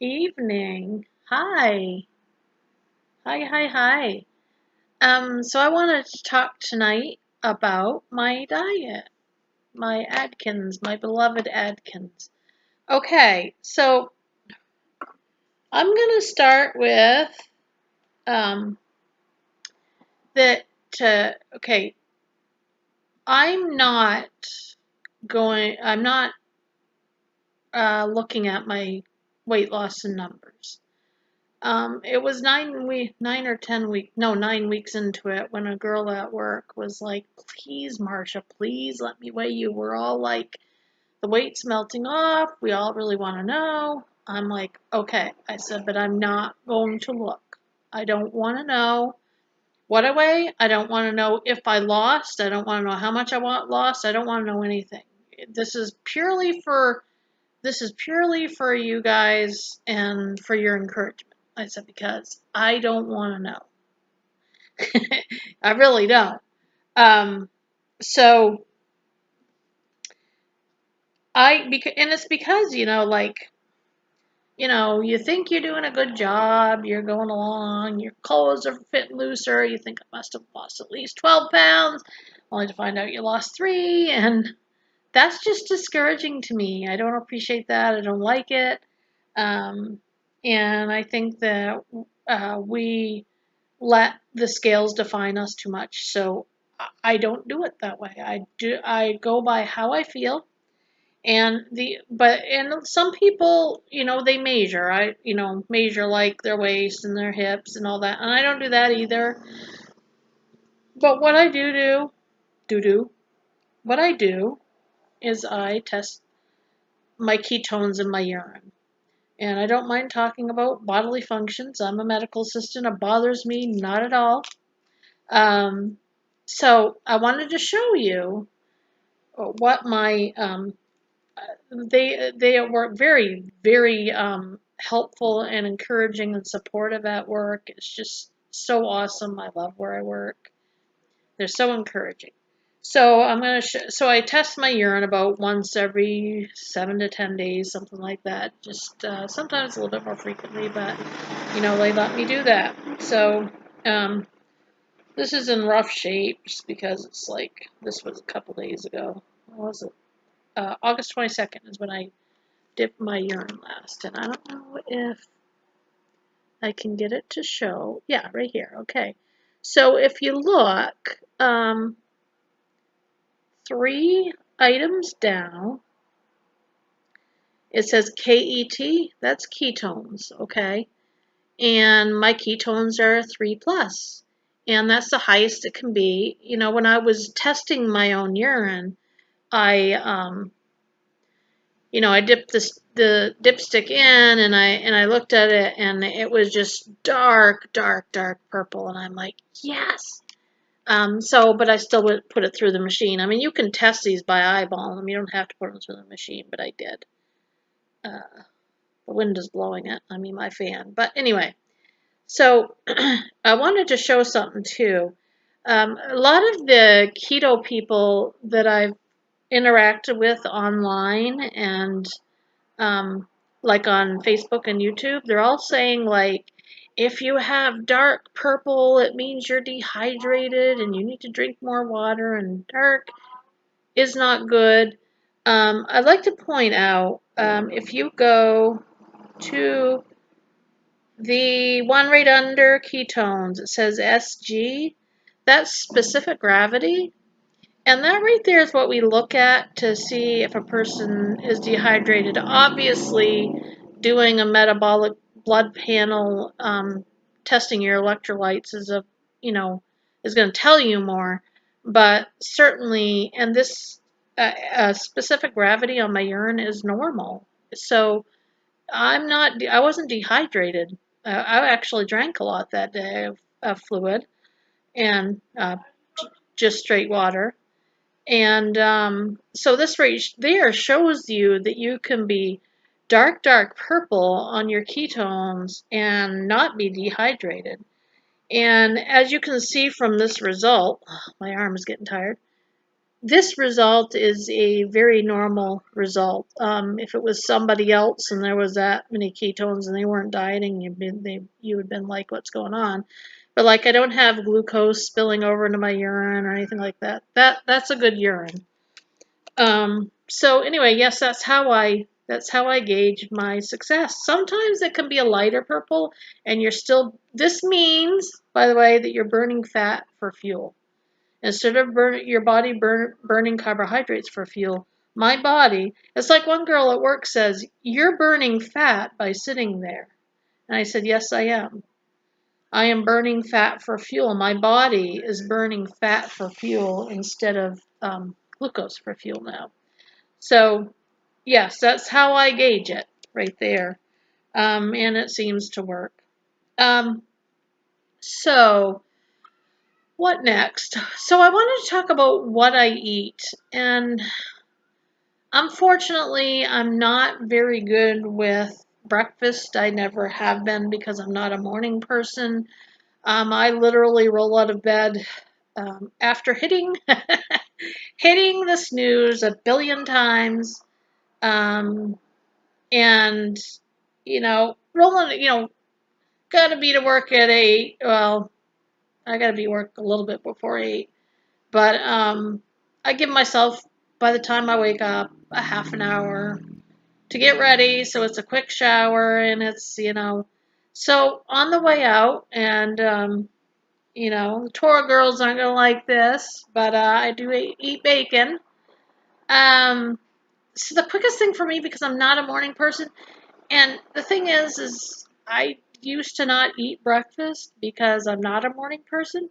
Evening. Hi. Hi. So I wanted to talk tonight about my diet, my Atkins, my beloved Atkins. Okay, so I'm gonna start with um that. Okay, I'm not I'm not looking at my weight loss in numbers. It was 9 weeks into it when a girl at work was like, please, Marsha, please let me weigh you. We're all like, the weight's melting off. We all really want to know. I'm like, okay. I said, but I'm not going to look. I don't want to know what I weigh. I don't want to know if I lost. I don't want to know how much lost. I don't want to know anything. This is purely for you guys and for your encouragement. I said, because I don't want to know. I really don't. So and it's because, you think you're doing a good job, you're going along, your clothes are fitting looser, you think I must have lost at least 12 pounds, only to find out you lost 3, and that's just discouraging to me. I don't appreciate that. I don't like it. Um, and I think that we let the scales define us too much. So I don't do it that way. I go by how I feel. And some people, they measure. Measure like their waist and their hips and all that. And I don't do that either. But what I what I do is I test my ketones in my urine. And I don't mind talking about bodily functions. I'm a medical assistant. It bothers me not at all. Um, so I wanted to show you what my they were very helpful and encouraging and supportive at work. It's just so awesome. I love where I work. They're so encouraging. So so I test my urine about once every 7 to 10 days, something like that. Just sometimes a little bit more frequently, but they let me do that. So um, this is in rough shape just because it's like this was a couple days ago. What was it? August 22nd is when I dipped my urine last, and I don't know if I can get it to show. Yeah, right here. Okay. So if you look, 3 items down, it says KET, that's ketones, okay? And my ketones are 3 plus, and that's the highest it can be. When I was testing my own urine, I I dipped the dipstick in, and I looked at it, and it was just dark purple, and I'm like, yes. But I still would put it through the machine. I mean, you can test these by eyeballing them. You don't have to put them through the machine, but I did. The wind is blowing it. I mean, my fan. But anyway, so I wanted to show something too. A lot of the keto people that I've interacted with online and like on Facebook and YouTube, they're all saying like, if you have dark purple, it means you're dehydrated and you need to drink more water, and dark is not good. I'd like to point out, if you go to the one right under ketones, it says SG, that's specific gravity. And that right there is what we look at to see if a person is dehydrated. Obviously, doing a metabolic blood panel, testing your electrolytes is going to tell you more. But certainly, and this specific gravity on my urine is normal. So I wasn't dehydrated. I actually drank a lot that day of fluid and just straight water. And so this right there shows you that you can be dark purple on your ketones and not be dehydrated. And as you can see from this result, my arm is getting tired. this result is a very normal result. If it was somebody else and there was that many ketones and they weren't dieting, you would have been like, what's going on? But like, I don't have glucose spilling over into my urine or anything like that. That's a good urine. So anyway, yes, that's how I gauge my success. Sometimes it can be a lighter purple, and this means, by the way, that you're burning fat for fuel. Instead of your body burning carbohydrates for fuel, my body, it's like one girl at work says, "You're burning fat by sitting there." And I said, "Yes, I am. I am burning fat for fuel. My body is burning fat for fuel instead of glucose for fuel now." So, yes, that's how I gauge it right there. And it seems to work. Um, so, what next? So, I wanted to talk about what I eat. And unfortunately, I'm not very good with breakfast. I never have been because I'm not a morning person. I literally roll out of bed after hitting the snooze a billion times. Um, and rolling, gotta be to work at 8. Well, I gotta be work a little bit before 8, but I give myself, by the time I wake up, a half an hour to get ready, so it's a quick shower, and so on the way out, and the Toro girls aren't gonna like this, but I do eat bacon. Um, so the quickest thing for me, because I'm not a morning person. And the thing is I used to not eat breakfast because I'm not a morning person.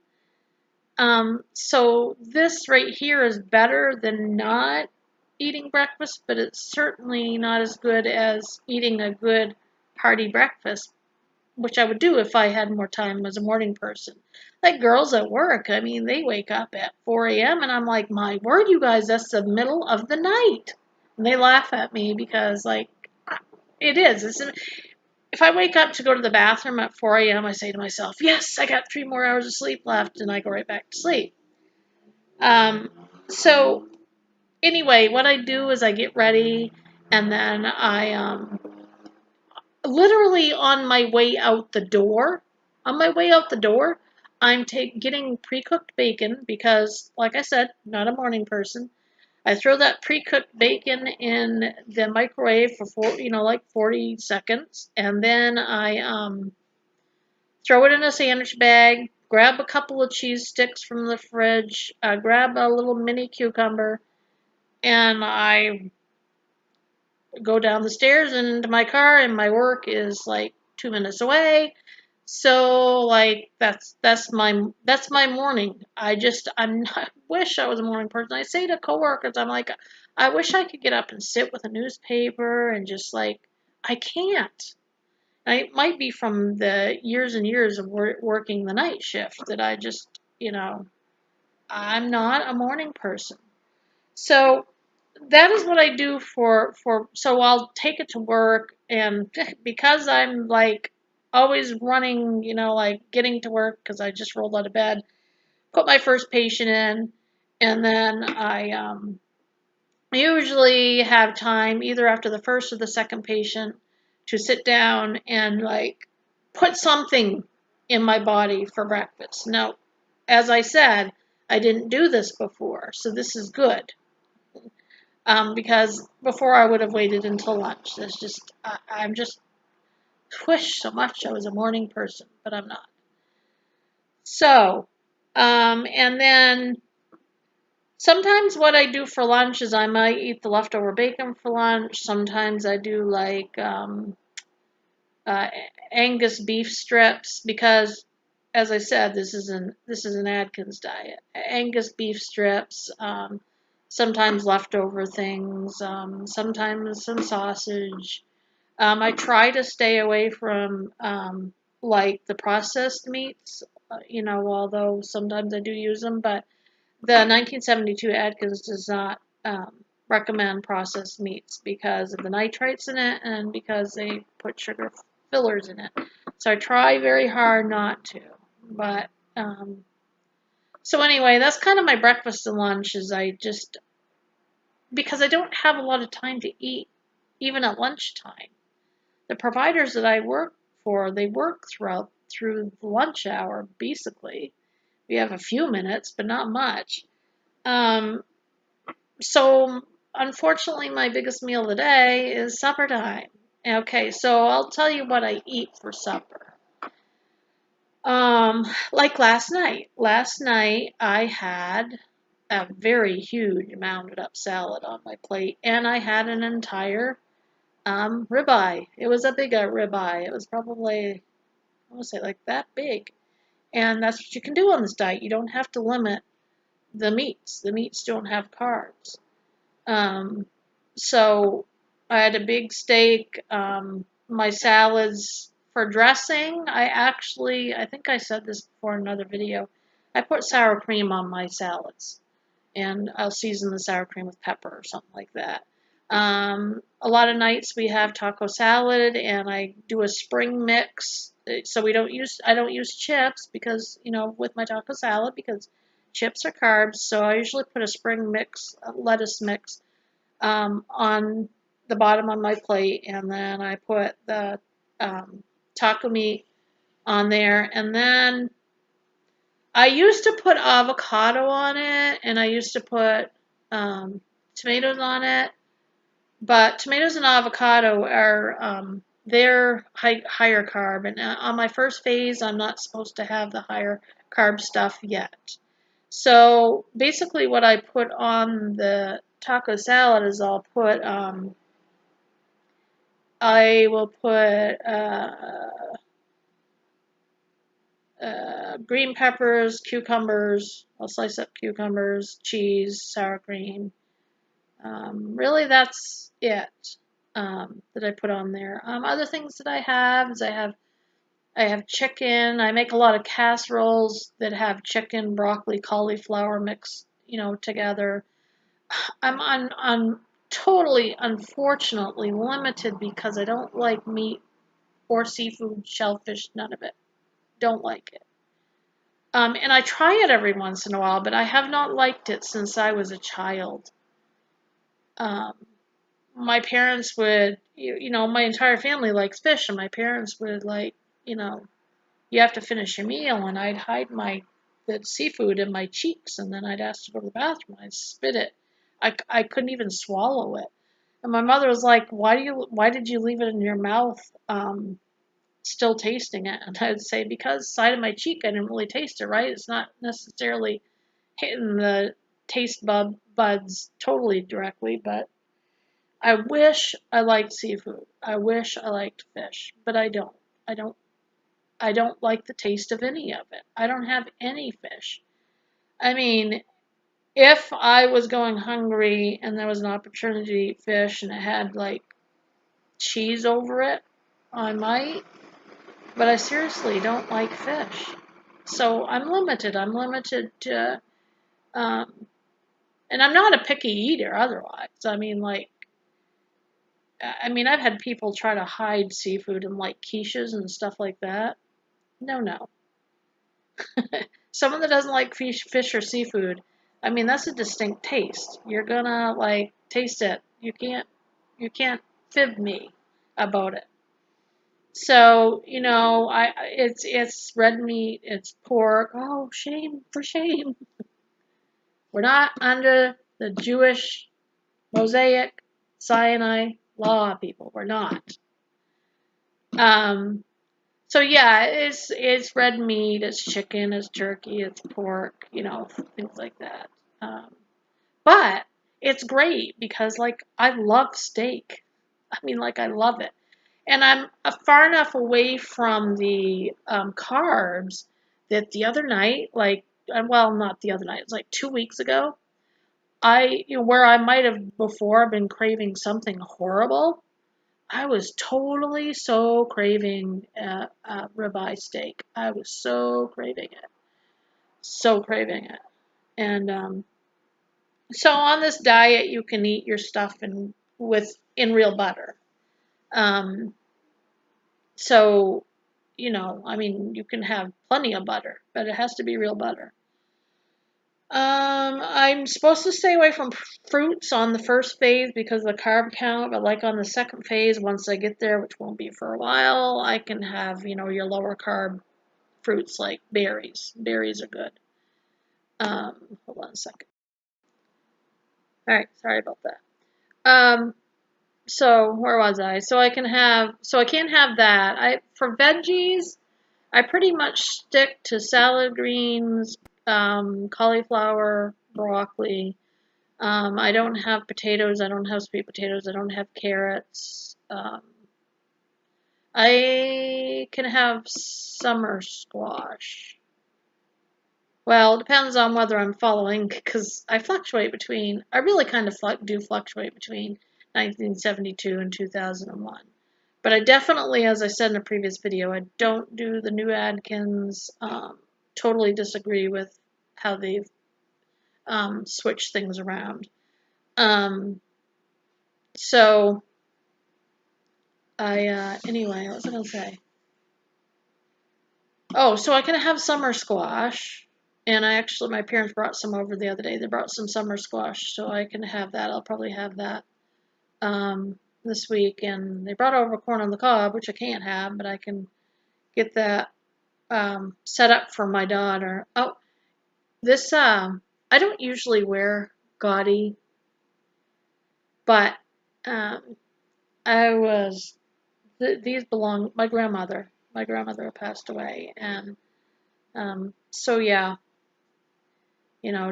So this right here is better than not eating breakfast, but it's certainly not as good as eating a good hearty breakfast, which I would do if I had more time as a morning person. Like girls at work, I mean, they wake up at 4 a.m. and I'm like, my word, you guys, that's the middle of the night. And they laugh at me because, like, it is. If I wake up to go to the bathroom at 4 a.m., I say to myself, yes, I got 3 more hours of sleep left, and I go right back to sleep. So anyway, what I do is I get ready, and then I literally on my way out the door, I'm getting pre-cooked bacon because, like I said, not a morning person. I throw that pre-cooked bacon in the microwave for like 40 seconds, and then I throw it in a sandwich bag, grab a couple of cheese sticks from the fridge, grab a little mini cucumber, and I go down the stairs into my car, and my work is like 2 minutes away. So like that's my morning. I wish I was a morning person. I say to coworkers, I'm like, I wish I could get up and sit with a newspaper and just like, I can't. It might be from the years and years of working the night shift that I just, I'm not a morning person. So that is what I do so I'll take it to work, and because I'm like always running, like getting to work because I just rolled out of bed, put my first patient in, and then I usually have time either after the first or the second patient to sit down and like put something in my body for breakfast. Now, as I said, I didn't do this before, so this is good. Because before I would have waited until lunch. I'm just wish so much I was a morning person, but I'm not. So, and then sometimes what I do for lunch is I might eat the leftover bacon for lunch. Sometimes I do like uh, Angus beef strips because, as I said, this is an Atkins diet. Angus beef strips, sometimes leftover things, sometimes some sausage. I try to stay away from like the processed meats, although sometimes I do use them, but the 1972 Atkins does not recommend processed meats because of the nitrates in it and because they put sugar fillers in it. So I try very hard not to. But So anyway, that's kind of my breakfast and lunch is because I don't have a lot of time to eat, even at lunchtime. The providers that I work for, they work through the lunch hour, basically. We have a few minutes, but not much. Um, so unfortunately, my biggest meal of the day is supper time. Okay, so I'll tell you what I eat for supper. Like last night. Last night I had a very huge mounded up salad on my plate, and I had an entire ribeye. It was a big ribeye. It was probably, I want to say, like that big. And that's what you can do on this diet. You don't have to limit the meats. The meats don't have carbs. Um, so I had a big steak. My salads for dressing, I think I said this before in another video. I put sour cream on my salads, and I'll season the sour cream with pepper or something like that. A lot of nights we have taco salad, and I do a spring mix. So I don't use chips because, with my taco salad, because chips are carbs. So I usually put a spring mix, a lettuce mix, on the bottom of my plate, and then I put the taco meat on there, and then I used to put avocado on it, and I used to put tomatoes on it, but tomatoes and avocado are they're higher carb, and on my first phase, I'm not supposed to have the higher carb stuff yet. So basically, what I put on the taco salad is I will put green peppers, cucumbers. I'll slice up cucumbers, cheese, sour cream. Really, that's it that I put on there. Other things that I have is I have chicken. I make a lot of casseroles that have chicken, broccoli, cauliflower mixed, together. I'm totally, unfortunately, limited because I don't like meat or seafood, shellfish, none of it. Don't like it. And I try it every once in a while, but I have not liked it since I was a child. Um, my parents would, my entire family likes fish, and my parents would you know, you have to finish your meal, and I'd hide the seafood in my cheeks, and then I'd ask to go to the bathroom. I'd spit it. I couldn't even swallow it. And my mother was like, why did you leave it in your mouth, still tasting it? And I'd say, because side of my cheek, I didn't really taste it, right? It's not necessarily hitting the buds totally directly, but I wish I liked seafood. I wish I liked fish, but I don't. I don't I don't like the taste of any of it. I don't have any fish. I mean, if I was going hungry and there was an opportunity to eat fish and it had like cheese over it, I might, but I seriously don't like fish. So I'm limited. I'm limited to, um, and I'm not a picky eater otherwise. I've had people try to hide seafood in like quiches and stuff like that. No, no. Someone that doesn't like fish or seafood, that's a distinct taste. You're gonna like taste it. You can't fib me about it. So, it's red meat, it's pork. Oh, shame for shame. We're not under the Jewish Mosaic Sinai law, people. We're not. Um, So yeah, it's red meat, it's chicken, it's turkey, it's pork, things like that. Um, but it's great because I love steak. I love it, and I'm far enough away from the carbs that the other night, well, not the other night, it's like 2 weeks ago. Where I might have before been craving something horrible. I was totally so craving a ribeye steak. I was so craving it. So craving it. And so on this diet, you can eat your stuff in real butter. Um, so, you can have plenty of butter, but it has to be real butter. I'm supposed to stay away from fruits on the first phase because of the carb count, but like on the second phase, once I get there, which won't be for a while, I can have, your lower carb fruits like berries. Berries are good. Hold on a second. All right, sorry about that. So where was I? So I can't have that. For veggies, I pretty much stick to salad greens, cauliflower, broccoli. I don't have potatoes. I don't have sweet potatoes. I don't have carrots. I can have summer squash. Well, it depends on whether I'm following, because I really kind of do fluctuate between 1972 and 2001. But I definitely, as I said in a previous video, I don't do the new Atkins. Totally disagree with how they've switched things around. So anyway, what was I going to say? Oh, so I can have summer squash. And my parents brought some over the other day. They brought some summer squash, so I can have that. I'll probably have that this week. And they brought over corn on the cob, which I can't have, but I can get that set up for my daughter. Oh, this, I don't usually wear gaudy, but these belong, my grandmother passed away, and so yeah,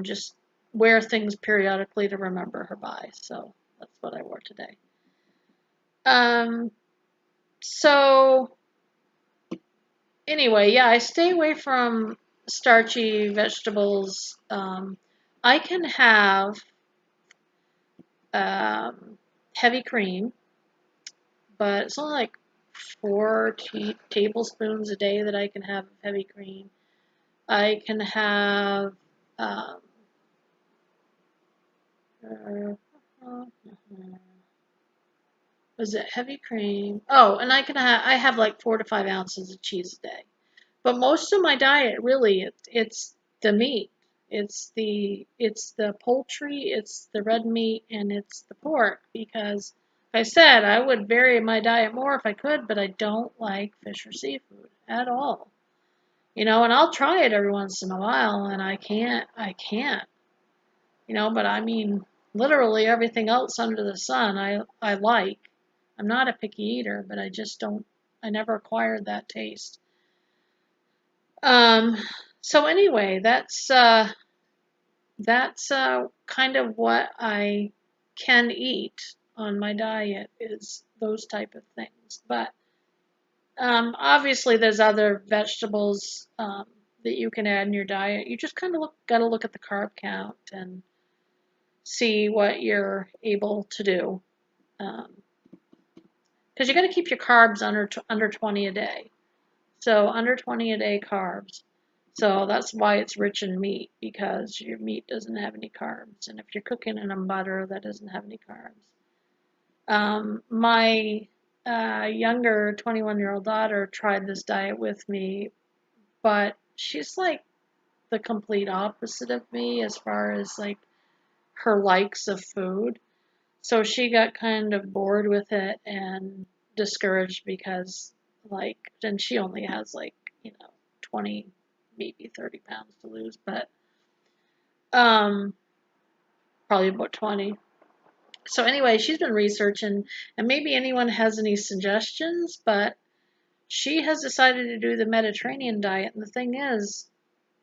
just wear things periodically to remember her by. So that's what I wore today. So anyway, yeah, I stay away from starchy vegetables. I can have heavy cream, but it's only like 4 tablespoons a day that I can have heavy cream. I can have was it heavy cream? Oh, and I have like 4 to 5 ounces of cheese a day. But most of my diet, really, it's the meat. It's the poultry, it's the red meat, and it's the pork. Because, like I said, I would vary my diet more if I could, but I don't like fish or seafood at all. And I'll try it every once in a while, and I can't. But I mean, literally everything else under the sun I like. I'm not a picky eater, but I never acquired that taste. So anyway, that's kind of what I can eat on my diet, is those type of things. But obviously there's other vegetables that you can add in your diet. You just kind of got to look at the carb count and see what you're able to do. Because you got to keep your carbs under 20 a day. So under 20 a day carbs. So that's why it's rich in meat, because your meat doesn't have any carbs. And if you're cooking it in butter, that doesn't have any carbs. My younger 21-year-old daughter tried this diet with me, but she's like the complete opposite of me as far as like her likes of food. So she got kind of bored with it and discouraged because, then she only has 20, maybe 30 pounds to lose, but probably about 20. So anyway, she's been researching, and maybe anyone has any suggestions, but she has decided to do the Mediterranean diet, and the thing is,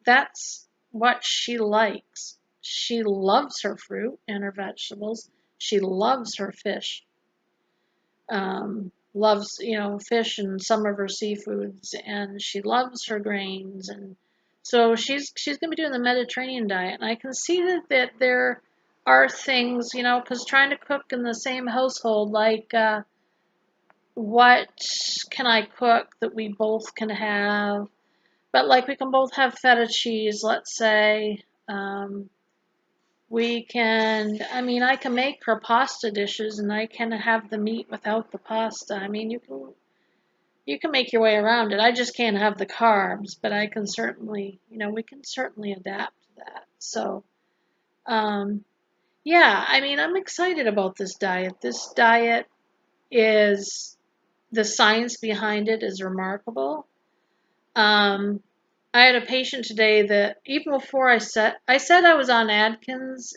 that's what she likes. She loves her fruit and her vegetables. She loves her fish. Loves, fish and some of her seafoods, and she loves her grains, and so she's going to be doing the Mediterranean diet. And I can see that there are things, because trying to cook in the same household, like what can I cook that we both can have? But like we can both have feta cheese, let's say. I can make her pasta dishes, and I can have the meat without the pasta. I mean, you can make your way around it. I just can't have the carbs, but I can certainly, we can certainly adapt to that. So, yeah, I mean, I'm excited about this diet. This diet is, the science behind it is remarkable. Um, I had a patient today that even before I said I was on Atkins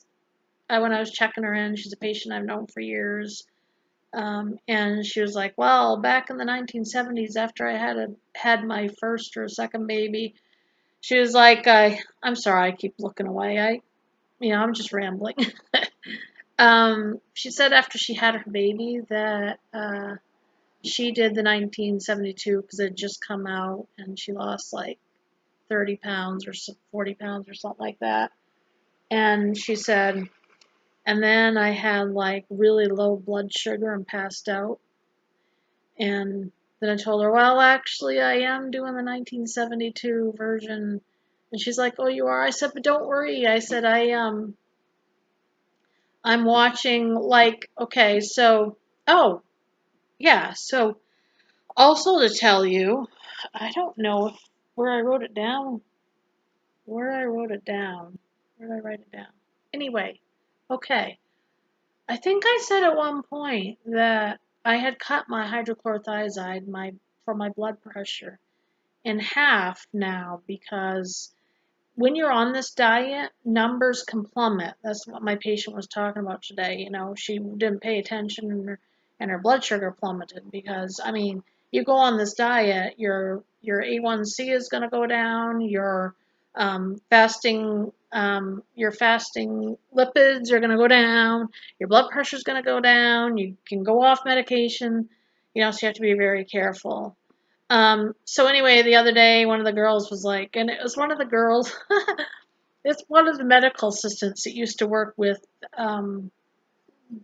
when I was checking her in. She's a patient I've known for years. And she was like, well, back in the 1970s, after I had my first or second baby, she was like, I'm sorry, I keep looking away. I'm just rambling. She said after she had her baby that she did the 1972 because it had just come out, and she lost like 30 pounds or 40 pounds or something like that. And she said, and then I had like really low blood sugar and passed out. And then I told her, well, actually, I am doing the 1972 version. And she's like, oh, you are? I said, but don't worry. I said, I'm watching like, okay, so, oh, yeah. So also to tell you, I don't know if where I wrote it down, where I wrote it down, where did I write it down? Anyway, okay. I think I said at one point that I had cut my hydrochlorothiazide for my blood pressure in half now because when you're on this diet, numbers can plummet. That's what my patient was talking about today. She didn't pay attention and her blood sugar plummeted because, I mean, you go on this diet, your A1C is going to go down, your fasting lipids are going to go down, your blood pressure is going to go down, you can go off medication, so you have to be very careful. So anyway, the other day, one of the girls was like, and it was one of the girls, it's one of the medical assistants that used to work with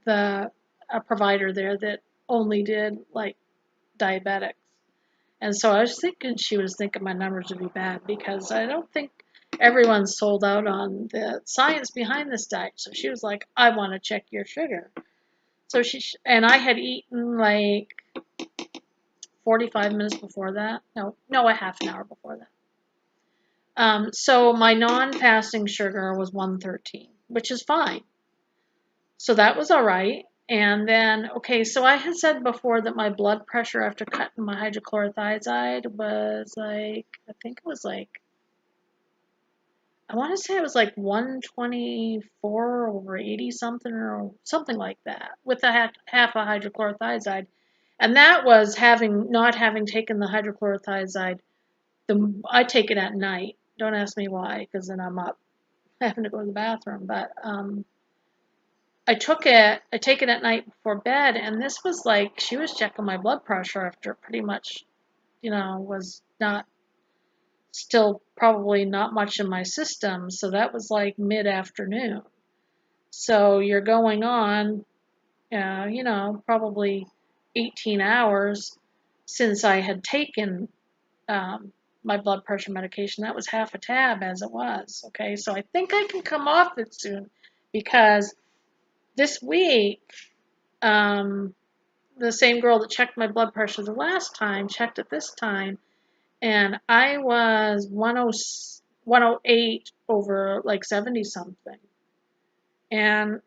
the a provider there that only did like diabetics. And so I was thinking she was thinking my numbers would be bad because I don't think everyone's sold out on the science behind this diet. So she was like, I want to check your sugar. So and I had eaten like 45 minutes before that. No, a half an hour before that. So my non-fasting sugar was 113, which is fine. So that was all right. And then, okay, so I had said before that my blood pressure after cutting my hydrochlorothiazide was like, I think it was like, I want to say it was like 124 over 80 something or something like that with a half a hydrochlorothiazide. And that was not having taken the hydrochlorothiazide. I take it at night. Don't ask me why, because then I'm up having to go to the bathroom. But I take it at night before bed, and this was like she was checking my blood pressure after pretty much, was not still probably not much in my system. So that was like mid-afternoon. So you're going on, probably 18 hours since I had taken my blood pressure medication. That was half a tab as it was. Okay, so I think I can come off it soon because this week, the same girl that checked my blood pressure the last time checked it this time, and I was 108 over like 70 something. And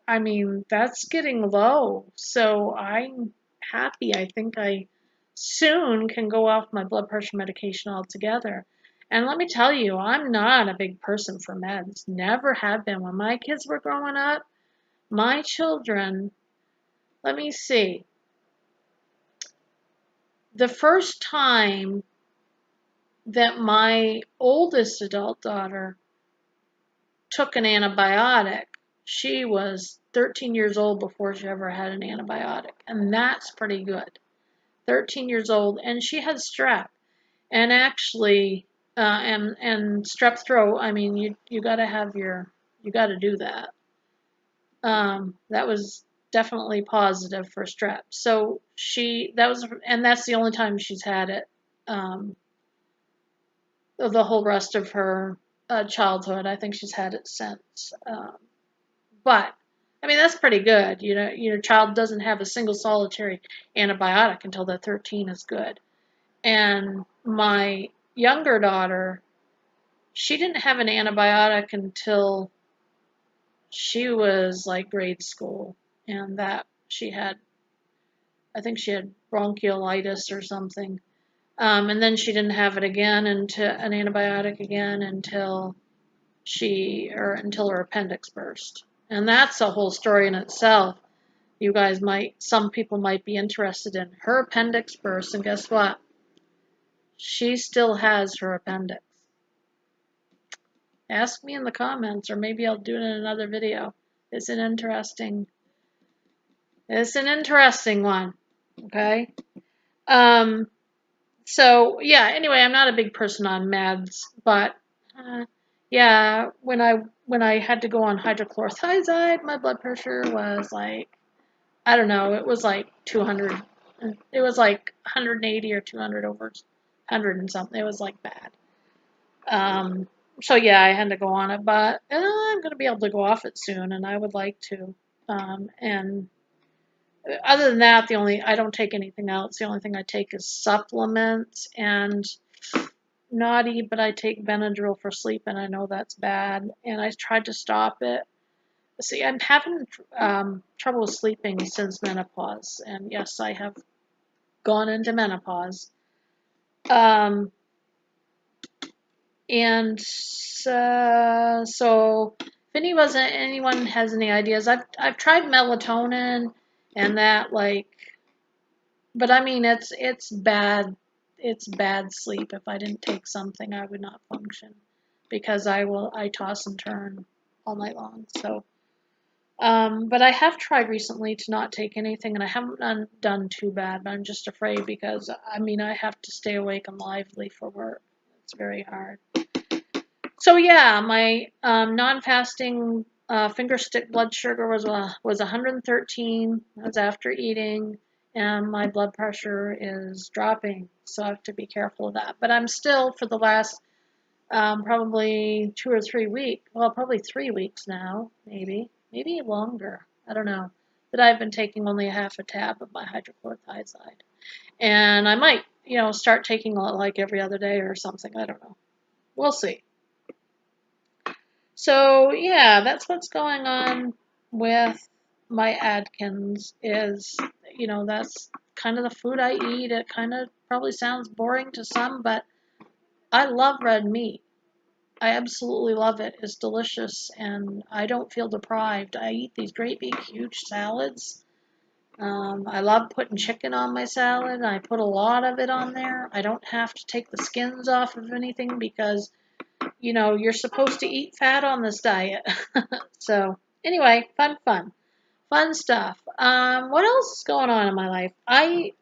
I mean, that's getting low. So I'm happy. I think I soon can go off my blood pressure medication altogether. And let me tell you, I'm not a big person for meds. Never have been. When my kids were growing up, my children, let me see. The first time that my oldest adult daughter took an antibiotic, she was 13 years old before she ever had an antibiotic. And that's pretty good. 13 years old, and she had strep. And actually, and strep throat, I mean, you got to do that. That was definitely positive for strep. So and that's the only time she's had it. The whole rest of her childhood, I think she's had it since. But I mean, that's pretty good. Your child doesn't have a single solitary antibiotic until they're 13 is good. And my younger daughter, she didn't have an antibiotic until she was like grade school, and that she had, I think she had bronchiolitis or something. And then she didn't have it again until an antibiotic again until her appendix burst. And that's a whole story in itself. Some people might be interested in her appendix burst, and guess what? She still has her appendix. Ask me in the comments, or maybe I'll do it in another video. It's an interesting one. Okay. So yeah, anyway, I'm not a big person on meds, but yeah, when I had to go on hydrochlorothiazide, my blood pressure was like, I don't know, it was like 200. It was like 180 or 200 over 100 and something. It was like bad. So yeah, I had to go on it, but I'm going to be able to go off it soon, and I would like to. And other than that, I don't take anything else. The only thing I take is supplements, and naughty, but I take Benadryl for sleep, and I know that's bad, and I tried to stop it. See, I'm having trouble sleeping since menopause, and yes, I have gone into menopause. And so if anyone has any ideas, I've tried melatonin and that, like, but I mean it's bad. It's bad sleep. If I didn't take something, I would not function because I toss and turn all night long. So but I have tried recently to not take anything, and I haven't done too bad, but I'm just afraid because I mean I have to stay awake and lively for work. It's very hard. So yeah, my non-fasting finger stick blood sugar was 113. That was after eating, and my blood pressure is dropping, so I have to be careful of that. But I'm still, for the last probably 2 or 3 weeks, well, probably 3 weeks now, maybe longer. I don't know. But I've been taking only a half a tab of my hydrochlorothiazide, and I might, start taking it like every other day or something. I don't know. We'll see. So yeah, that's what's going on with my Atkins is, that's kind of the food I eat. It kind of probably sounds boring to some, but I love red meat. I absolutely love it. It's delicious, and I don't feel deprived. I eat these great big huge salads. I love putting chicken on my salad. I put a lot of it on there. I don't have to take the skins off of anything because you're supposed to eat fat on this diet. So anyway, fun stuff. What else is going on in my life? I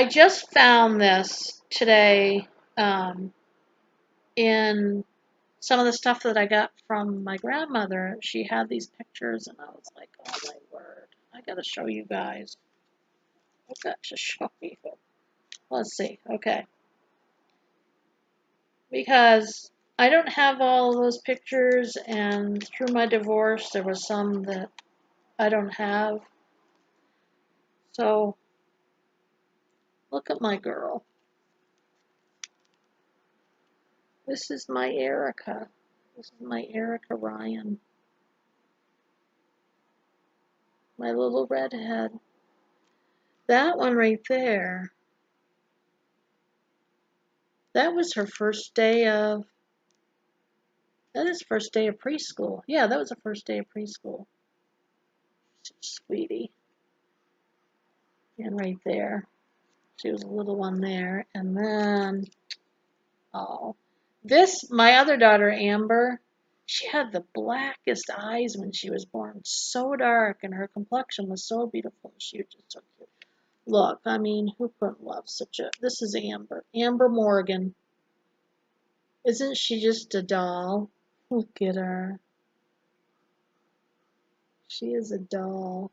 just found this today in some of the stuff that I got from my grandmother. She had these pictures, and I was like, oh my word, I gotta show you guys. I've got to show you. Let's see. Okay. Because I don't have all those pictures, and through my divorce, there was some that I don't have. So, look at my girl. This is my Erica. This is my Erica Ryan. My little redhead. That one right there. That was her first day of, that is first day of preschool. Yeah, that was the first day of preschool. Sweetie. And right there. She was a little one there. And then, oh, my other daughter, Amber, she had the blackest eyes when she was born. So dark, and her complexion was so beautiful. She was just so cute. Look, I mean, who couldn't love this is Amber. Amber Morgan. Isn't she just a doll? Look at her. She is a doll.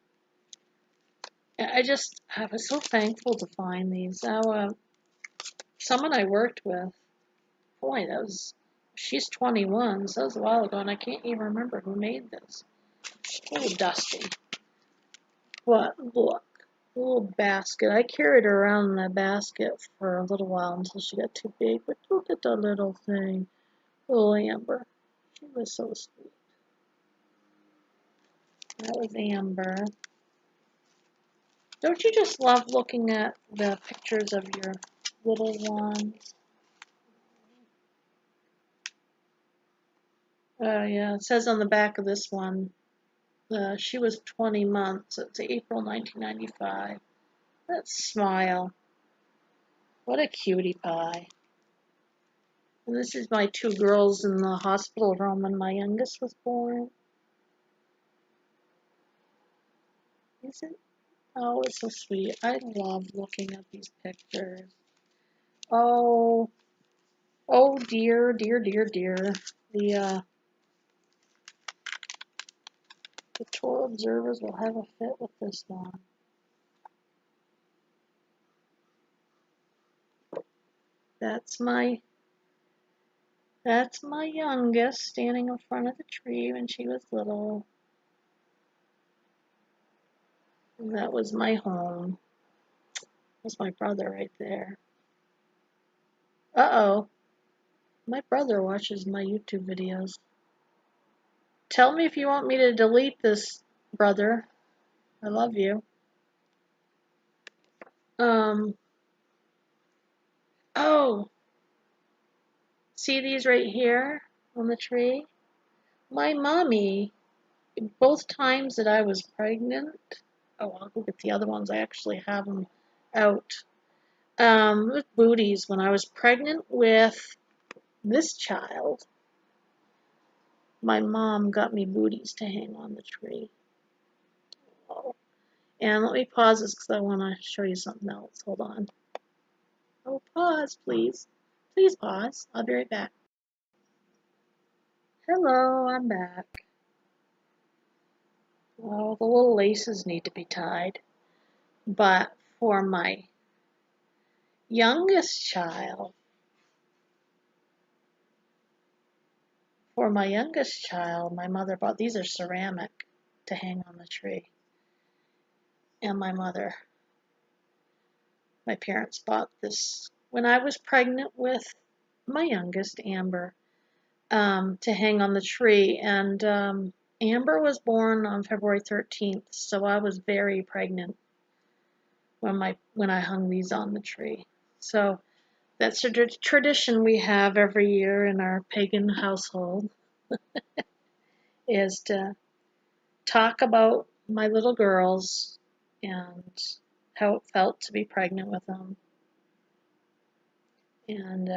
I was so thankful to find these. Now, someone I worked with, boy, she's 21, so that was a while ago, and I can't even remember who made this. It's a little dusty. But look, little basket. I carried her around in that basket for a little while until she got too big. But look at the little thing. Little Amber. She was so sweet. That was Amber. Don't you just love looking at the pictures of your little ones? Yeah, it says on the back of this one, she was 20 months. It's April 1995. That smile. What a cutie pie. And this is my two girls in the hospital room when my youngest was born. Is it? Oh, it's so sweet. I love looking at these pictures. Oh, oh dear, dear, dear, dear. The tour observers will have a fit with this one. That's my youngest standing in front of the tree when she was little. And that was my home. That's my brother right there. Uh-oh. My brother watches my YouTube videos. Tell me if you want me to delete this, brother. I love you. Oh, see these right here on the tree? My mommy, both times that I was pregnant, oh, I'll go get the other ones. I actually have them out. With booties, when I was pregnant with this child, my mom got me booties to hang on the tree. Oh. And let me pause this because I want to show you something else. Hold on. Oh, pause, please. Please pause. I'll be right back. Hello, I'm back. Oh, the little laces need to be tied. But for my youngest child, my mother bought, these are ceramic to hang on the tree. And my parents bought this when I was pregnant with my youngest, Amber, to hang on the tree. And Amber was born on February 13th, so I was very pregnant when I hung these on the tree. So that's a tradition we have every year in our pagan household, is to talk about my little girls and how it felt to be pregnant with them. And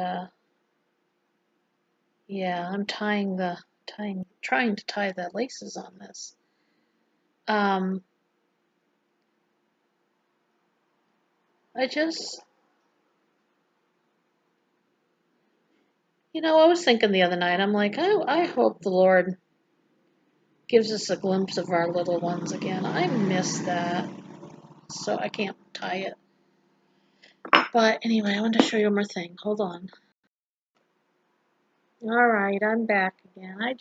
yeah, I'm trying to tie the laces on this. I just, I was thinking the other night, I'm like, I hope the Lord gives us a glimpse of our little ones again. I miss that. So I can't tie it. But anyway, I wanted to show you one more thing. Hold on. Alright, I'm back again. I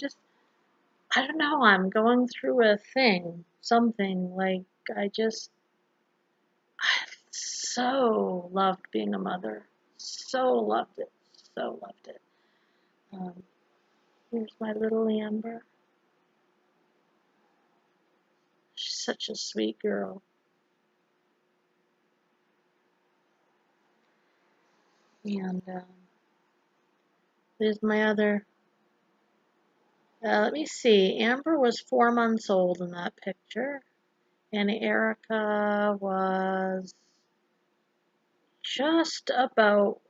don't know, I'm going through a thing. Something, like, I so loved being a mother. So loved it. So loved it. Here's my little Amber. She's such a sweet girl. And there's my other. Let me see. Amber was 4 months old in that picture. And Erica was just about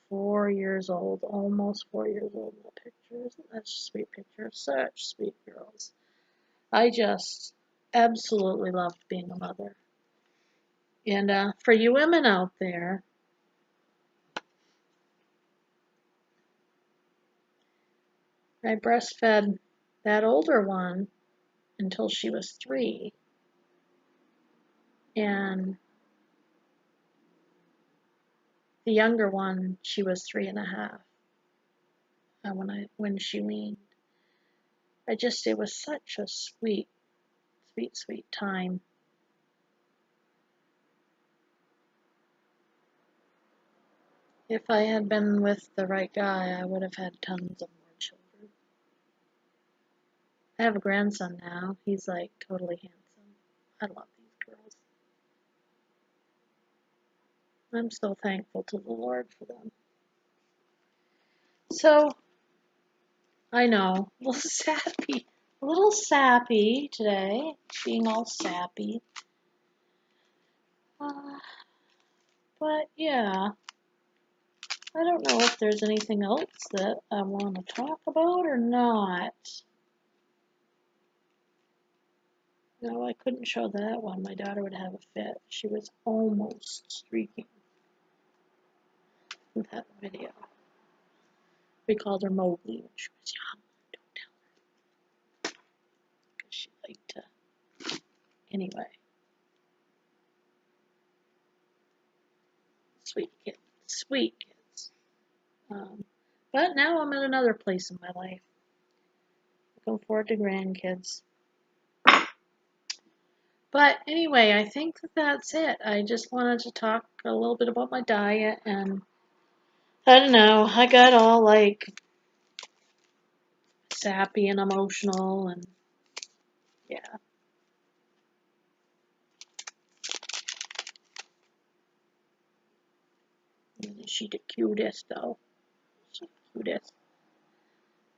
4 years old, almost 4 years old in the picture. Isn't that a sweet picture? Such sweet girls. I just absolutely loved being a mother. And for you women out there, I breastfed that older one until she was 3. And the younger one, she was 3.5 when she weaned. It was such a sweet, sweet, sweet time. If I had been with the right guy, I would have had tons of more children. I have a grandson now. He's like totally handsome. I love these girls. I'm so thankful to the Lord for them. So, I know, a little sappy today, being all sappy. Uh, but yeah, I don't know if there's anything else that I want to talk about or not. No, I couldn't show that one. My daughter would have a fit. She was almost streaking with that video. We called her Mowgli when she was young. Don't tell her. Because she liked to. Anyway. Sweet kids. Sweet kids. But now I'm at another place in my life. Looking forward to grandkids. But anyway, I think that's it. I just wanted to talk a little bit about my diet, and I don't know, I got all like sappy and emotional, and yeah. She the cutest though. She the cutest.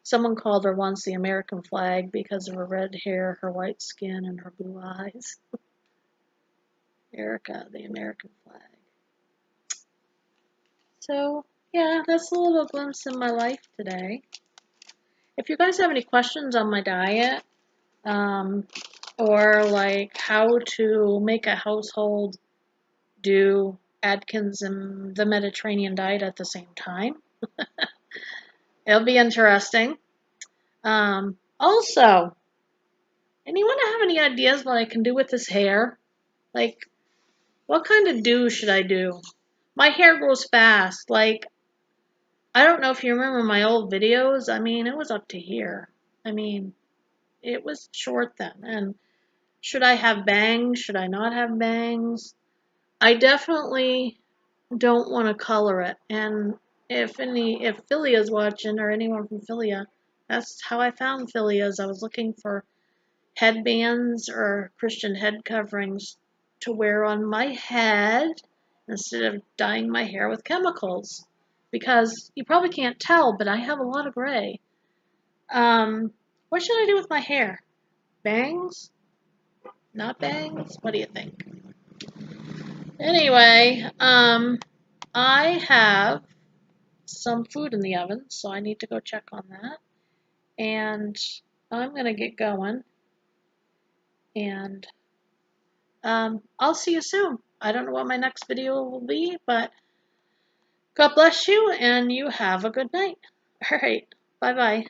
Someone called her once the American flag because of her red hair, her white skin, and her blue eyes. Erica, the American flag. So, yeah, that's a little glimpse in my life today. If you guys have any questions on my diet, or like how to make a household do Atkins and the Mediterranean diet at the same time, it'll be interesting. Also, anyone have any ideas what I can do with this hair? Like, what kind of do should I do? My hair grows fast. Like, I don't know if you remember my old videos. I mean, it was up to here. I mean, it was short then. And should I have bangs? Should I not have bangs? I definitely don't want to color it. And if Philia's watching or anyone from Philia, that's how I found Philia's. I was looking for headbands or Christian head coverings to wear on my head instead of dyeing my hair with chemicals. Because you probably can't tell, but I have a lot of gray. What should I do with my hair? Bangs? Not bangs? What do you think? Anyway, I have some food in the oven, so I need to go check on that. And I'm going to get going. And I'll see you soon. I don't know what my next video will be, but God bless you, and you have a good night. All right. Bye-bye.